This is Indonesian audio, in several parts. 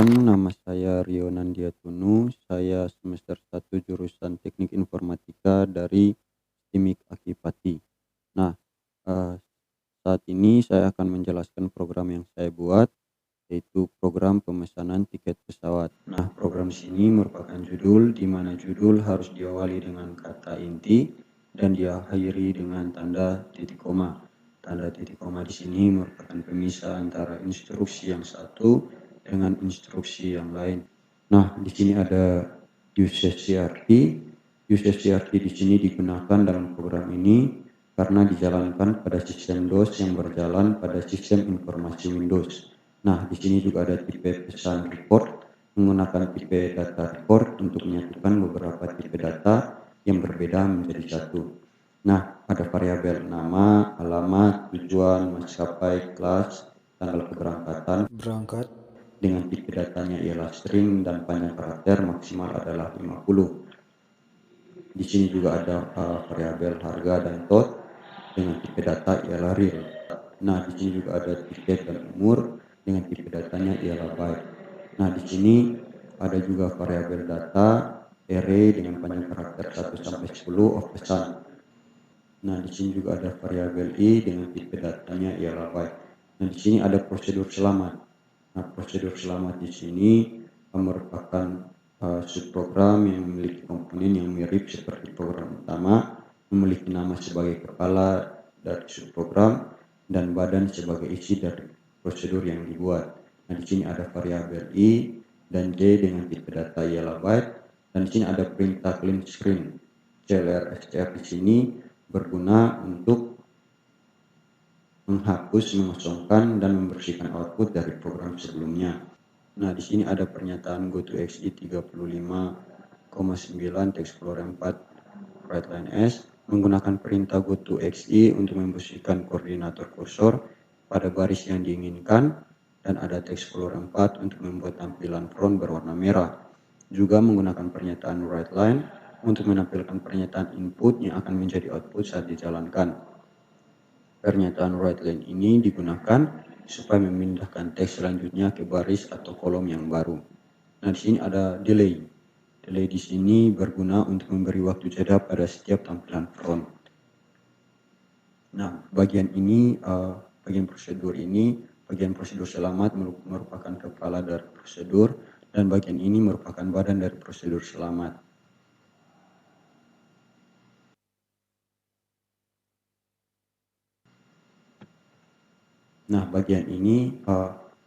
Perkenalkan, nama saya Rio Nandiatunu. Saya semester 1 jurusan Teknik Informatika dari STIMIK Akipati. Nah, eee, saat ini saya akan menjelaskan program yang saya buat, yaitu program pemesanan tiket pesawat. Nah, program sini merupakan judul, di mana judul harus diawali dengan kata inti dan diakhiri dengan tanda titik koma. Tanda titik koma di sini merupakan pemisah antara instruksi yang satu dengan instruksi yang lain. Nah, di sini ada USSCRT. USSCRT di sini digunakan dalam program ini karena dijalankan pada sistem DOS yang berjalan pada sistem informasi Windows. Nah, di sini juga ada tipe pesan report menggunakan tipe data report untuk menyatukan beberapa tipe data yang berbeda menjadi satu. Nah, ada variabel nama, alamat, tujuan, maskapai, kelas, tanggal keberangkatan berangkat. dengan tipe datanya ialah string dan panjang karakter maksimal adalah 50. Di sini juga ada variabel harga dan tot dengan tipe data ialah real. Nah, di sini juga ada tiket dan umur dengan tipe datanya ialah byte. Nah, di sini ada juga variabel data array dengan panjang karakter 1 sampai 10 of pesan. Nah, di sini juga ada variabel i dengan tipe datanya ialah byte. Nah, di sini ada prosedur selamat. Nah, prosedur selamat di sini merupakan subprogram yang memiliki komponen yang mirip seperti program utama, memiliki nama sebagai kepala dari subprogram dan badan sebagai isi dari prosedur yang dibuat. Nah, di sini ada variabel i dan j dengan tipe data ialah byte, dan di sini ada perintah clean screen. CLR SCR di sini berguna untuk menghapus, mengosongkan, dan membersihkan output dari program sebelumnya. Nah, di sini ada pernyataan GoToEXE 35,9 TextExplorer 4 WriteLine S menggunakan perintah GoToEXE untuk membersihkan koordinator kursor pada baris yang diinginkan, dan ada TextExplorer 4 untuk membuat tampilan front berwarna merah. Juga menggunakan pernyataan WriteLine untuk menampilkan pernyataan input yang akan menjadi output saat dijalankan. Pernyataan WriteLine ini digunakan supaya memindahkan teks selanjutnya ke baris atau kolom yang baru. Nah, di sini ada delay. Delay di sini berguna untuk memberi waktu jeda pada setiap tampilan front. Nah, bagian prosedur selamat merupakan kepala dari prosedur, dan bagian ini merupakan badan dari prosedur selamat. Nah, bagian ini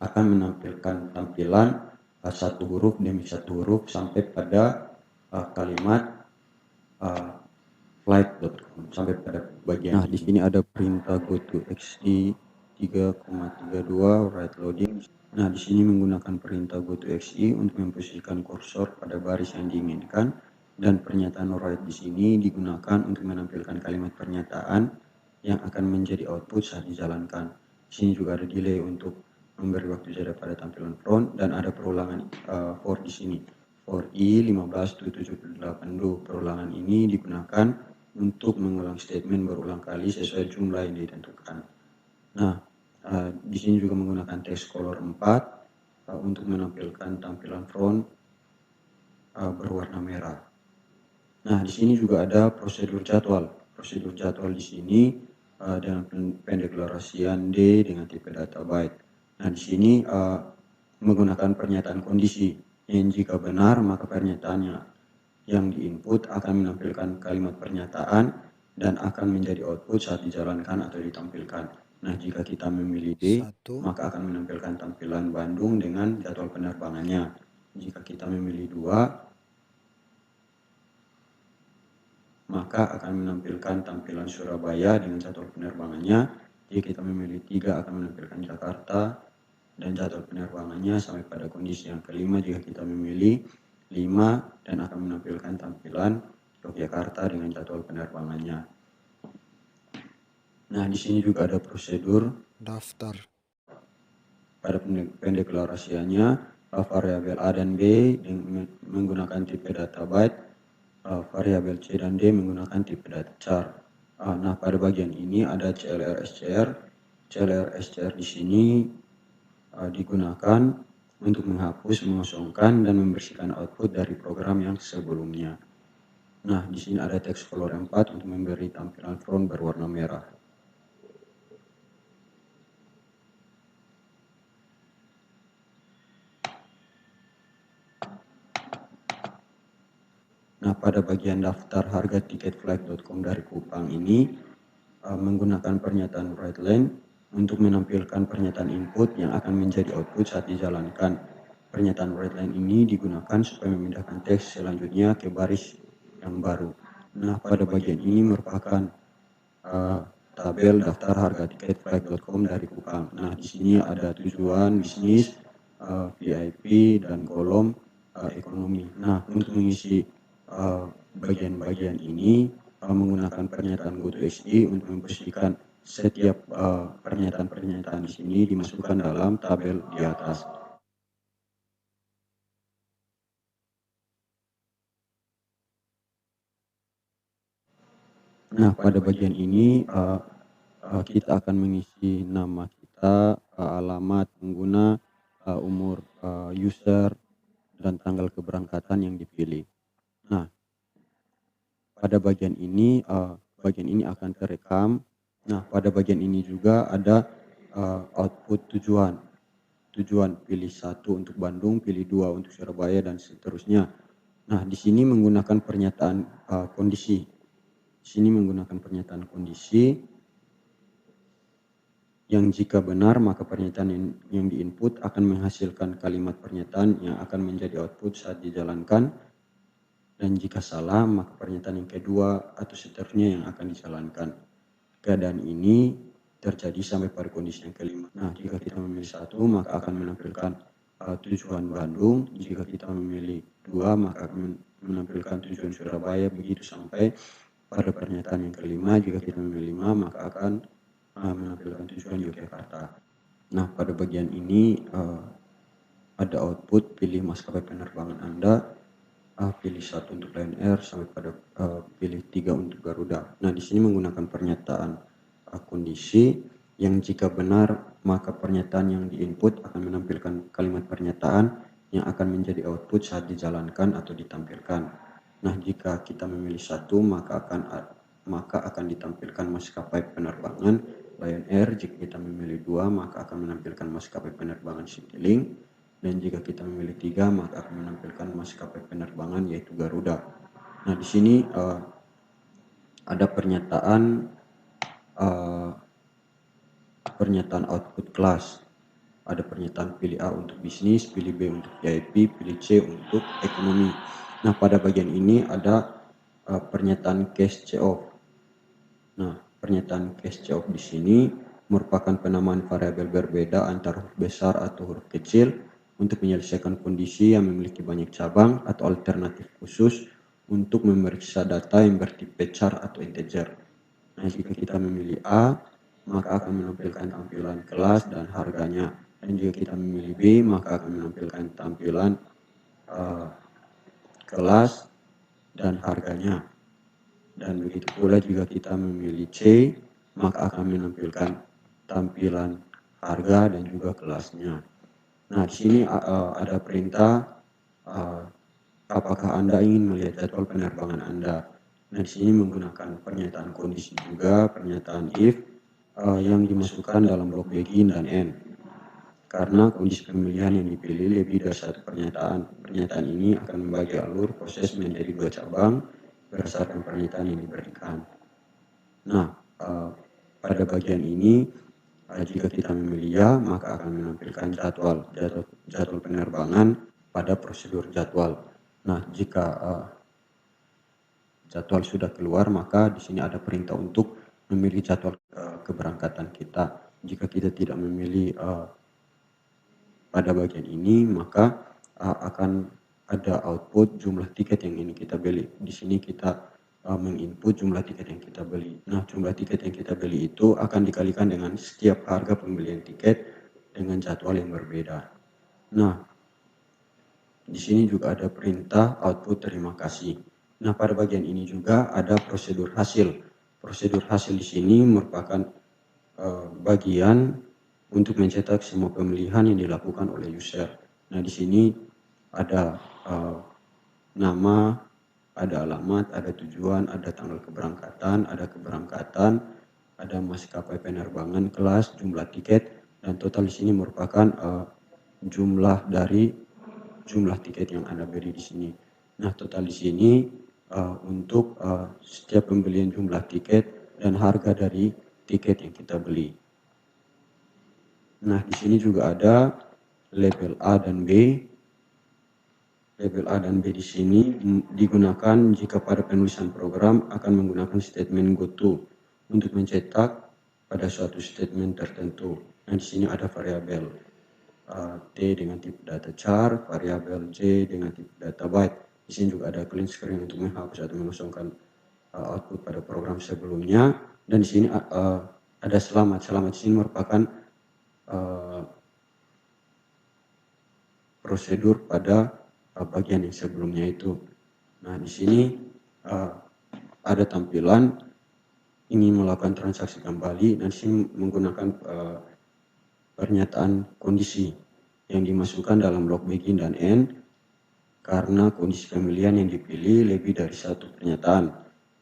akan menampilkan tampilan satu huruf demi satu huruf sampai pada kalimat flight.com, sampai pada bagian. Nah, di sini ada perintah GoToEXE 3,32 write loading. Nah, di sini menggunakan perintah GoToEXE untuk memposisikan kursor pada baris yang diinginkan, dan pernyataan write di sini digunakan untuk menampilkan kalimat pernyataan yang akan menjadi output saat dijalankan. Di sini juga ada delay untuk memberi waktu jeda pada tampilan front, dan ada perulangan for di sini. For i 15-78 perulangan ini digunakan untuk mengulang statement berulang kali sesuai jumlah yang ditentukan. Nah, di sini juga menggunakan text color 4 untuk menampilkan tampilan front berwarna merah. Nah, di sini juga ada prosedur jadwal. Prosedur jadwal di sini dengan pendeklarasian D dengan tipe data byte. Nah, di sini menggunakan pernyataan kondisi yang jika benar maka pernyataannya yang diinput akan menampilkan kalimat pernyataan dan akan menjadi output saat dijalankan atau ditampilkan. Nah, jika kita memilih D, maka akan menampilkan tampilan Bandung dengan jadwal penerbangannya. Jika kita memilih 2, maka akan menampilkan tampilan Surabaya dengan jadwal penerbangannya. Jika kita memilih 3, akan menampilkan Jakarta dan jadwal penerbangannya, sampai pada kondisi yang kelima jika kita memilih 5 dan akan menampilkan tampilan Yogyakarta dengan jadwal penerbangannya. Nah, di sini juga ada prosedur Daftar. Pada pendeklarasiannya, variabel A dan B menggunakan tipe data byte, variabel C dan D menggunakan tipe data char. Nah, pada bagian ini ada CLR SCR. CLR SCR di sini digunakan untuk menghapus, mengosongkan, dan membersihkan output dari program yang sebelumnya. Nah, di sini ada teks color 4 untuk memberi tampilan front berwarna merah. Nah, pada bagian daftar harga tiket flight.com dari Kupang ini menggunakan pernyataan write line untuk menampilkan pernyataan input yang akan menjadi output saat dijalankan. Pernyataan write line ini digunakan supaya memindahkan teks selanjutnya ke baris yang baru. Nah, pada bagian ini merupakan tabel daftar harga tiket flight.com dari Kupang. Nah, di sini ada tujuan, bisnis, VIP, dan kolom ekonomi. Nah, untuk mengisi bagian-bagian ini menggunakan pernyataan GoToExE untuk memposisikan setiap pernyataan-pernyataan di sini dimasukkan dalam tabel di atas. Nah, pada bagian ini kita akan mengisi nama kita, alamat pengguna, umur user, dan tanggal keberangkatan yang dipilih. Nah, pada bagian ini akan terekam. Nah, pada bagian ini juga ada output tujuan pilih 1 untuk Bandung, pilih 2 untuk Surabaya, dan seterusnya. Nah, di sini menggunakan pernyataan kondisi. Di sini menggunakan pernyataan kondisi yang jika benar maka pernyataan yang diinput akan menghasilkan kalimat pernyataan yang akan menjadi output saat dijalankan, dan jika salah maka pernyataan yang kedua atau seterusnya yang akan dijalankan. Keadaan ini terjadi sampai pada kondisi yang kelima. Nah, jika kita memilih 1 maka akan menampilkan tujuan Bandung, jika kita memilih 2 maka akan menampilkan tujuan Surabaya, begitu sampai pada pernyataan yang kelima. Jika kita memilih 5 maka akan menampilkan tujuan Yogyakarta. Nah, pada bagian ini ada output pilih maskapai penerbangan Anda, pilih 1 untuk Lion Air sampai pada pilih 3 untuk Garuda. Nah, di sini menggunakan pernyataan kondisi yang jika benar maka pernyataan yang diinput akan menampilkan kalimat pernyataan yang akan menjadi output saat dijalankan atau ditampilkan. Nah, jika kita memilih 1 maka akan ditampilkan maskapai penerbangan Lion Air. Jika kita memilih 2 maka akan menampilkan maskapai penerbangan Citylink, dan jika kita memilih 3 maka akan menampilkan maskapai penerbangan yaitu Garuda. Nah, di sini ada pernyataan output kelas. Ada pernyataan pilih A untuk bisnis, pilih B untuk VIP, pilih C untuk ekonomi. Nah, pada bagian ini ada pernyataan case C-off. Nah, pernyataan case C-off di sini merupakan penamaan variabel berbeda antara huruf besar atau huruf kecil untuk menyelesaikan kondisi yang memiliki banyak cabang, atau alternatif khusus untuk memeriksa data yang bertipe char atau integer. Nah, jika kita memilih A maka akan menampilkan tampilan kelas dan harganya, dan jika kita memilih B maka akan menampilkan tampilan kelas dan harganya, dan begitu pula jika kita memilih C maka akan menampilkan tampilan harga dan juga kelasnya. Nah, di sini ada perintah apakah Anda ingin melihat jadwal penerbangan Anda. Nah, di sini menggunakan pernyataan kondisi juga, pernyataan if yang dimasukkan dalam blok begin dan end. Karena kondisi pemilihan yang dipilih lebih dari satu pernyataan. Pernyataan ini akan membagi alur proses menjadi 2 cabang berdasarkan pernyataan yang diberikan. Nah, pada bagian ini jika kita memilih ya maka akan menampilkan jadwal penerbangan pada prosedur jadwal. Nah, jika jadwal sudah keluar maka di sini ada perintah untuk memilih jadwal keberangkatan kita. Jika kita tidak memilih pada bagian ini maka akan ada output jumlah tiket yang ini kita beli. Di sini kita menginput jumlah tiket yang kita beli. Nah, jumlah tiket yang kita beli itu akan dikalikan dengan setiap harga pembelian tiket dengan jadwal yang berbeda. Nah, di sini juga ada perintah output terima kasih. Nah, pada bagian ini juga ada prosedur hasil. Prosedur hasil di sini merupakan bagian untuk mencetak semua pemilihan yang dilakukan oleh user. Nah, di sini ada nama, ada alamat, ada tujuan, ada tanggal keberangkatan, ada maskapai penerbangan, kelas, jumlah tiket, dan total di sini merupakan jumlah tiket yang Anda beli di sini. Nah, total di sini untuk setiap pembelian jumlah tiket dan harga dari tiket yang kita beli. Nah, di sini juga ada label A dan B. Label A dan B di sini digunakan jika pada penulisan program akan menggunakan statement goto untuk mencetak pada suatu statement tertentu. Nah, di sini ada variabel T dengan tipe data char, variabel J dengan tipe data byte. Di sini juga ada clean screen untuk menghapus atau mengosongkan output pada program sebelumnya. Dan di sini ada selamat. Selamat di sini merupakan prosedur pada bagian yang sebelumnya itu. Nah, di sini ada tampilan ingin melakukan transaksi kembali, dan di sini menggunakan pernyataan kondisi yang dimasukkan dalam blok begin dan end karena kondisi pemilihan yang dipilih lebih dari satu pernyataan.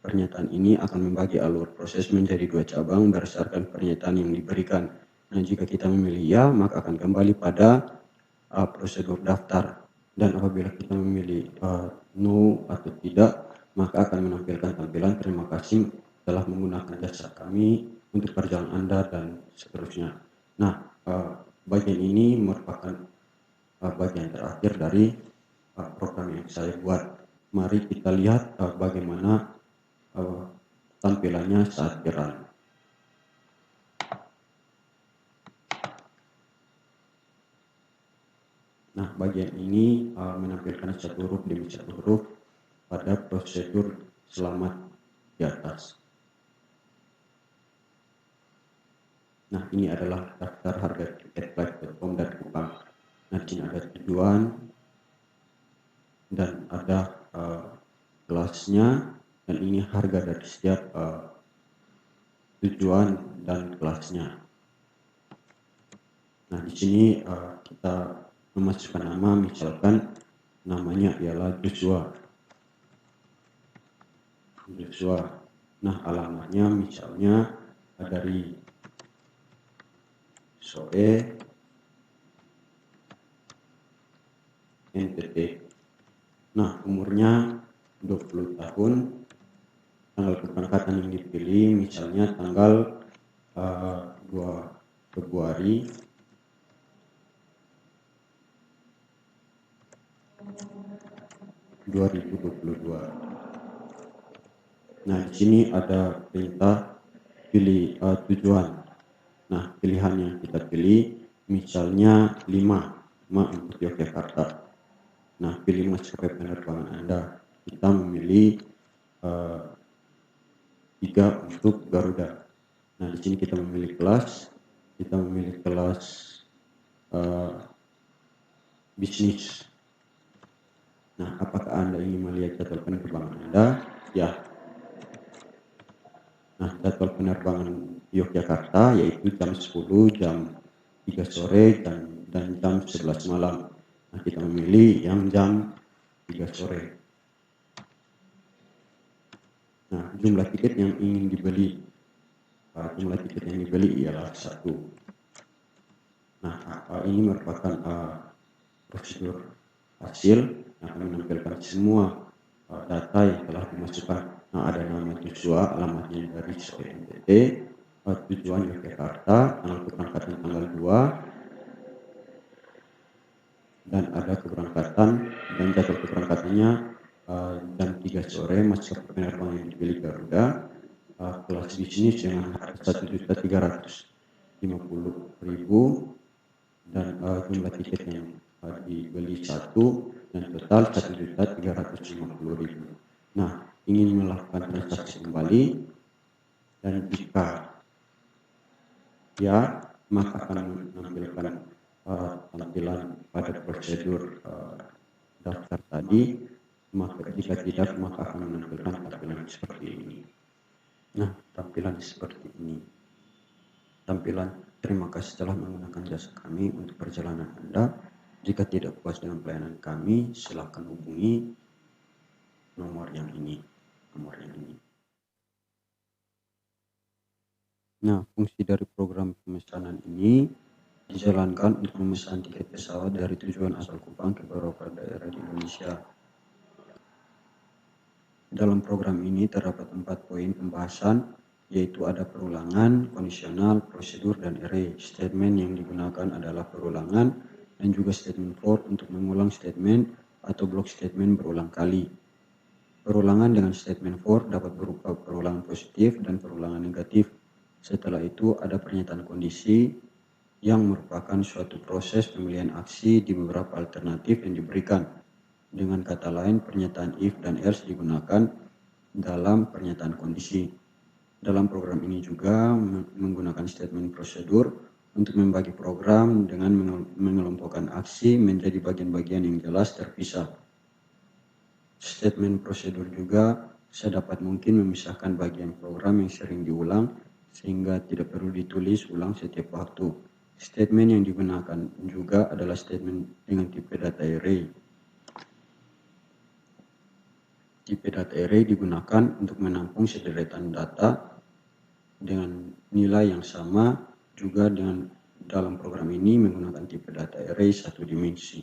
Pernyataan ini akan membagi alur proses menjadi dua cabang berdasarkan pernyataan yang diberikan. Nah, jika kita memilih ya, maka akan kembali pada prosedur daftar, dan apabila kita memilih no atau tidak, maka akan menampilkan tampilan terima kasih telah menggunakan jasa kami untuk perjalanan Anda dan seterusnya. Nah, bagian ini merupakan bagian terakhir dari program yang saya buat. Mari kita lihat bagaimana tampilannya saat jalan. Nah, bagian ini menampilkan satu huruf demi satu huruf pada prosedur selamat di atas. Nah, ini adalah daftar harga tiket flight.com dan Kupang. Nah, di sini ada tujuan dan ada kelasnya, dan ini harga dari setiap tujuan dan kelasnya. Nah, di sini kita memasukkan nama, misalkan namanya ialah Joshua. Nah, alamatnya misalnya dari Soe NTT. Nah, umurnya 20 tahun, tanggal keberangkatan yang dipilih misalnya tanggal 2 Februari 2022. Nah, di sini ada perintah pilih tujuan. Nah, pilihan yang kita pilih misalnya 5 untuk Yogyakarta. Nah, pilih maskapai penerbangan Anda. Kita memilih 3 untuk Garuda. Nah, di sini kita memilih kelas. Kita memilih kelas bisnis. Nah, apakah Anda ingin melihat jadwal penerbangan Anda? Ya. Nah, jadwal penerbangan Yogyakarta yaitu jam 10, jam 3 sore, dan jam 11 malam. Nah, kita memilih yang jam 3 sore. Nah, jumlah tiket yang ingin dibeli. Jumlah tiket yang dibeli ialah 1. Nah, ini merupakan prosedur hasil yang akan menampilkan semua data yang telah dimasukkan. Nah, ada nama Joshua, alamatnya dari Soe NTT, tujuan Yogyakarta, tanggal keberangkatan tanggal 2, dan ada keberangkatan dan jadwal keberangkatannya jam 3 sore, maskapai penerbangan yang dipilih Garuda, kelas bisnis dengan harga 1.350.000, dan jumlah tiket yang dibeli 1, dan total 1.350.000. Nah, ingin melakukan transaksi kembali, dan jika ya, maka akan menampilkan tampilan pada prosedur daftar tadi. Maka jika tidak, maka akan menampilkan tampilan seperti ini. Nah, tampilan seperti ini. Tampilan terima kasih telah menggunakan jasa kami untuk perjalanan Anda. Jika tidak puas dengan pelayanan kami, silakan hubungi nomor yang ini. Nah, fungsi dari program pemesanan ini dijalankan untuk memesan tiket pesawat dari tujuan asal Kupang ke beberapa daerah di Indonesia. Dalam program ini terdapat 4 poin pembahasan, yaitu ada perulangan, kondisional, prosedur, dan array. Statement yang digunakan adalah perulangan dan juga statement for untuk mengulang statement atau block statement berulang kali. Perulangan dengan statement for dapat berupa perulangan positif dan perulangan negatif. Setelah itu ada pernyataan kondisi yang merupakan suatu proses pemilihan aksi di beberapa alternatif yang diberikan. Dengan kata lain, pernyataan if dan else digunakan dalam pernyataan kondisi. Dalam program ini juga menggunakan statement prosedur untuk membagi program dengan mengelompokkan aksi menjadi bagian-bagian yang jelas terpisah. Statement prosedur juga sedapat mungkin memisahkan bagian program yang sering diulang sehingga tidak perlu ditulis ulang setiap waktu. Statement yang digunakan juga adalah statement dengan tipe data array. Tipe data array digunakan untuk menampung sederetan data dengan nilai yang sama, juga dengan dalam program ini menggunakan tipe data array satu dimensi.